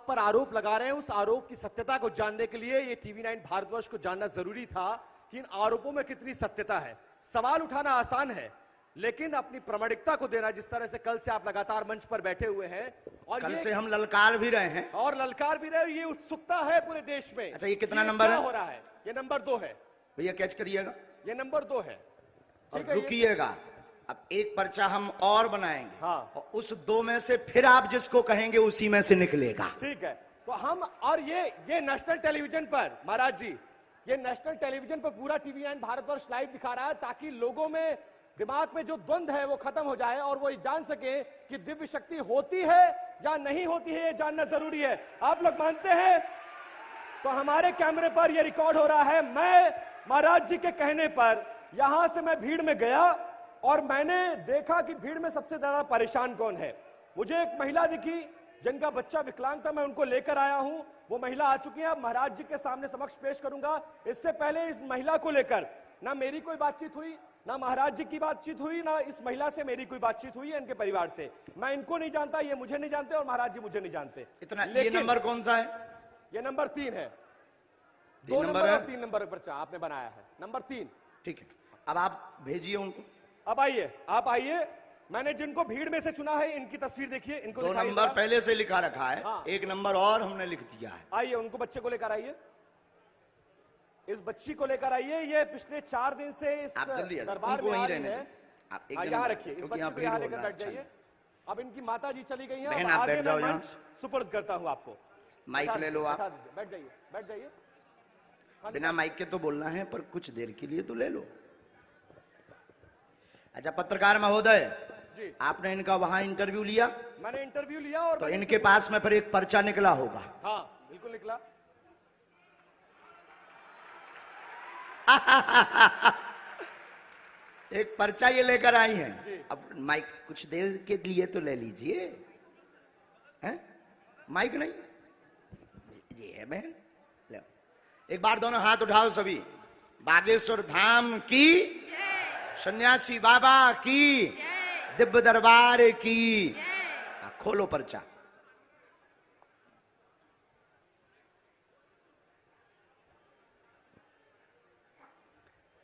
पर आरोप लगा रहे हैं, उस आरोप की सत्यता को जानने के लिए ये TV9 भारतवर्ष को जानना जरूरी था कि इन आरोपों में कितनी सत्यता है। सवाल उठाना आसान है, लेकिन अपनी प्रामाणिकता को देना, जिस तरह से कल से आप लगातार मंच पर बैठे हुए हैं और कल से हम ललकार भी रहे हैं और ललकार भी रहे, ये उत्सुकता है पूरे देश में। अच्छा, ये कितना नंबर हो रहा है? ये नंबर 2 है भैया, कैच करिएगा। ये नंबर 2 है। और रुकिएगा, अब एक पर्चा हम और बनाएंगे। हाँ। और उस 2 में से फिर आप जिसको कहेंगे उसी में से निकलेगा। ठीक है, तो हम और ये नेशनल टेलीविजन पर, महाराज जी, ये नेशनल टेलीविजन पर पूरा TV9 भारतवर्ष लाइव दिखा रहा है, ताकि लोगों में दिमाग में जो द्वंद्व है वो खत्म हो जाए और वो जान सके कि दिव्य शक्ति होती है या नहीं होती है, ये जानना जरूरी है। आप लोग मानते हैं? तो हमारे कैमरे पर ये रिकॉर्ड हो रहा है। मैं महाराज जी के कहने पर यहां से मैं भीड़ में गया और मैंने देखा कि भीड़ में सबसे ज्यादा परेशान कौन है। मुझे एक महिला दिखी जिनका बच्चा विकलांग था, मैं उनको लेकर आया हूं। वो महिला आ चुकी है, अब महाराज जी के सामने समक्ष पेश करूंगा। इससे पहले इस महिला को लेकर ना मेरी कोई बातचीत हुई, ना महाराज जी की बातचीत हुई, ना इस महिला से मेरी कोई बातचीत हुई है, इनके परिवार से। मैं इनको नहीं जानता, ये मुझे नहीं जानते और महाराज जी मुझे नहीं जानते। इतना। ये नंबर कौन सा है? ये नंबर 3 है। 2 नंबर है, 3 नंबर पर्चा आपने बनाया है, नंबर 3। ठीक है, अब आप भेजिए उनको। अब आइए, आप आइए। मैंने जिनको भीड़ में से चुना है, इनकी तस्वीर देखिए, इनको 2 नंबर पहले से लिखा रखा है। हाँ। 1 नंबर और हमने लिख दिया है। आइए, उनको बच्चे को लेकर आइए, इस बच्ची को लेकर आइए। ये पिछले 4 दिन से इस दरबार में आ रही है। यहाँ रखिए, इस बच्ची को यहाँ लेकर बैठ जाइए। अब इनकी माता जी चली गई हैं, आगे मैं मंच सुपर्द करता हूँ आपको। माइक ले लो आप। बैठ जाइए, बैठ जाइए। बिना माइक के तो बोलना है, पर कुछ देर के लिए तो ले लो। अच्छा, पत्रकार महोदय जी, आपने इनका वहां इंटरव्यू लिया? मैंने इंटरव्यू लिया और तो इनके पास में फिर एक पर्चा निकला होगा। हाँ, बिल्कुल निकला। एक पर्चा ये लेकर आई हैं। अब माइक कुछ देर के लिए तो ले लीजिए। हैं? माइक नहीं जी है बहन, लो एक बार दोनों हाथ उठाओ सभी। बागेश्वर धाम की, सन्यासी बाबा की, दिव्य दरबार की। खोलो पर्चा।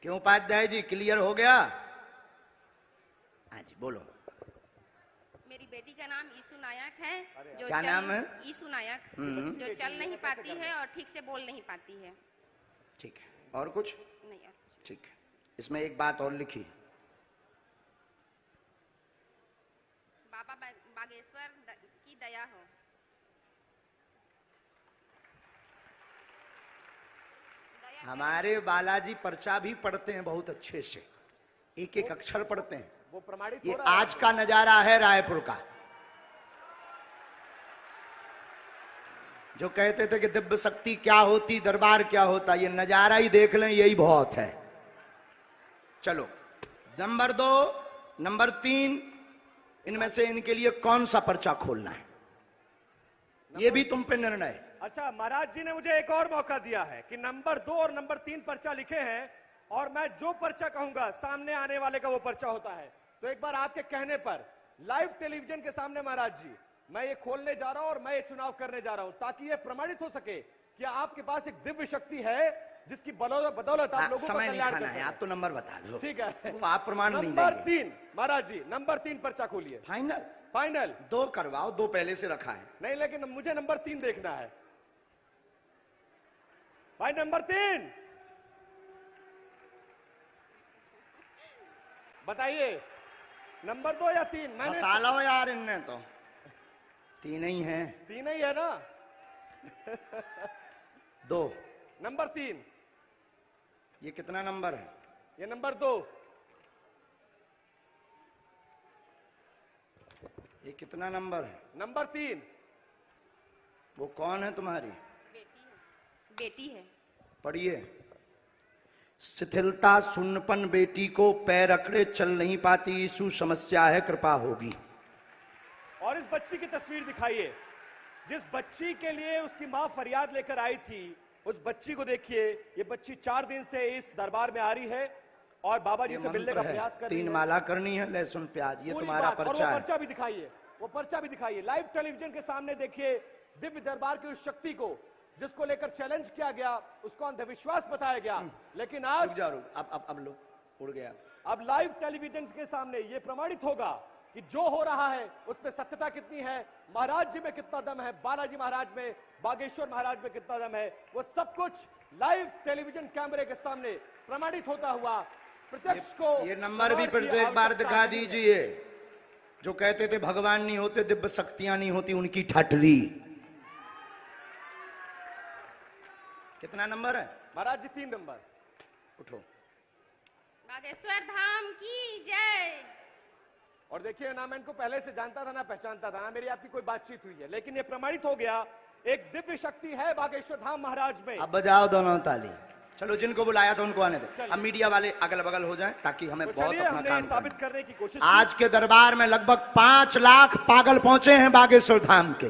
क्यों उपाध्याय जी, क्लियर हो गया? हाँ जी, बोलो। मेरी बेटी का नाम ईशु नायक है। जो क्या नाम है? ईशु नायक, जो चल नहीं पाती है और ठीक से बोल नहीं पाती है। ठीक है, और कुछ नहीं? और ठीक है। इसमें एक बात और लिखी, बाबा बागेश्वर की दया हो। हमारे बालाजी पर्चा भी पढ़ते हैं बहुत अच्छे से, एक एक अक्षर पढ़ते हैं। वो प्रमाणित ये आज का नजारा है रायपुर का। जो कहते थे कि दिव्य शक्ति क्या होती, दरबार क्या होता, ये नजारा ही देख लें, यही बहुत है। चलो, नंबर 2, नंबर 3, इनमें से इनके लिए कौन सा पर्चा खोलना है, ये भी तुम पे निर्णय। अच्छा, महाराज जी ने मुझे एक और मौका दिया है कि नंबर 2 और नंबर 3 पर्चा लिखे हैं और मैं जो पर्चा कहूंगा सामने आने वाले का वो पर्चा होता है। तो एक बार आपके कहने पर लाइव टेलीविजन के सामने महाराज जी, मैं ये खोलने जा रहा हूं और मैं ये चुनाव करने जा रहा हूं, ताकि ये प्रमाणित हो सके कि आपके पास एक दिव्य शक्ति है जिसकी बदौलत आप लोगों को कल्याण कर सकते हैं। आप तो नंबर बता दो। ठीक है, आप प्रमाण नहीं देंगे। नंबर 3 महाराज जी, नंबर 3 पर्चा खोलिए। फाइनल? फाइनल। 2 करवाओ, 2 पहले से रखा है। नहीं, लेकिन मुझे नंबर 3 देखना है भाई। नंबर 3 बताइए, नंबर 2 या 3? मैंने फंसा लो यार, इनने तो 3 ही है। 3 ही है ना? 2। नंबर 3। ये कितना नंबर है? ये नंबर 2। ये कितना नंबर है? नंबर 3। वो कौन है तुम्हारी? बेटी है। पढ़िए। शिथिलता सुन्नपन बेटी को पैर अकड़े चल नहीं पाती, यीशु समस्या है कृपा होगी। और इस बच्ची की तस्वीर दिखाइए, जिस बच्ची के लिए उसकी मां फरियाद लेकर आई थी, उस बच्ची को देखिए। ये बच्ची 4 दिन से इस दरबार में आ रही है और बाबा जी से मिलने का प्रयास कर रही है। 3 माला करनी है, लहसुन प्याज, ये तुम्हारा पर्चा है। पर्चा भी दिखाइए, वो पर्चा भी दिखाइए। लाइव टेलीविजन के सामने देखिए दिव्य दरबार की उस शक्ति को जिसको लेकर चैलेंज किया गया, उसको अंधविश्वास बताया गया, लेकिन आज रुक जा, अब लो, उड़ गया। अब लाइव टेलीविजन के सामने ये प्रमाणित होगा कि जो हो रहा है उस पर सत्यता कितनी है, महाराज जी में कितना दम है, बालाजी महाराज में, बागेश्वर महाराज में कितना दम है, वो सब कुछ लाइव टेलीविजन कैमरे के सामने प्रमाणित होता हुआ प्रत्यक्ष को। ये नंबर भी फिर से एक बार दिखा दीजिए। जो कहते थे भगवान नहीं होते, दिव्य शक्तियां नहीं होती, उनकी ठटरी। कितना नंबर है महाराज जी? 3 नंबर। उठो। बागेश्वर धाम की जय। और देखिए ना, मैं इनको पहले से जानता था ना पहचानता था ना मेरी आपकी कोई बातचीत हुई है, लेकिन ये प्रमाणित हो गया एक दिव्य शक्ति है बागेश्वर धाम महाराज में। अब बजाओ दोनों ताली। चलो, जिनको बुलाया था उनको आने दो। अब मीडिया वाले अगल बगल हो जाएं ताकि हमें बहुत अपना काम साबित करने की कोशिश। आज के दरबार में लगभग 5 लाख पागल पहुंचे हैं बागेश्वर धाम के।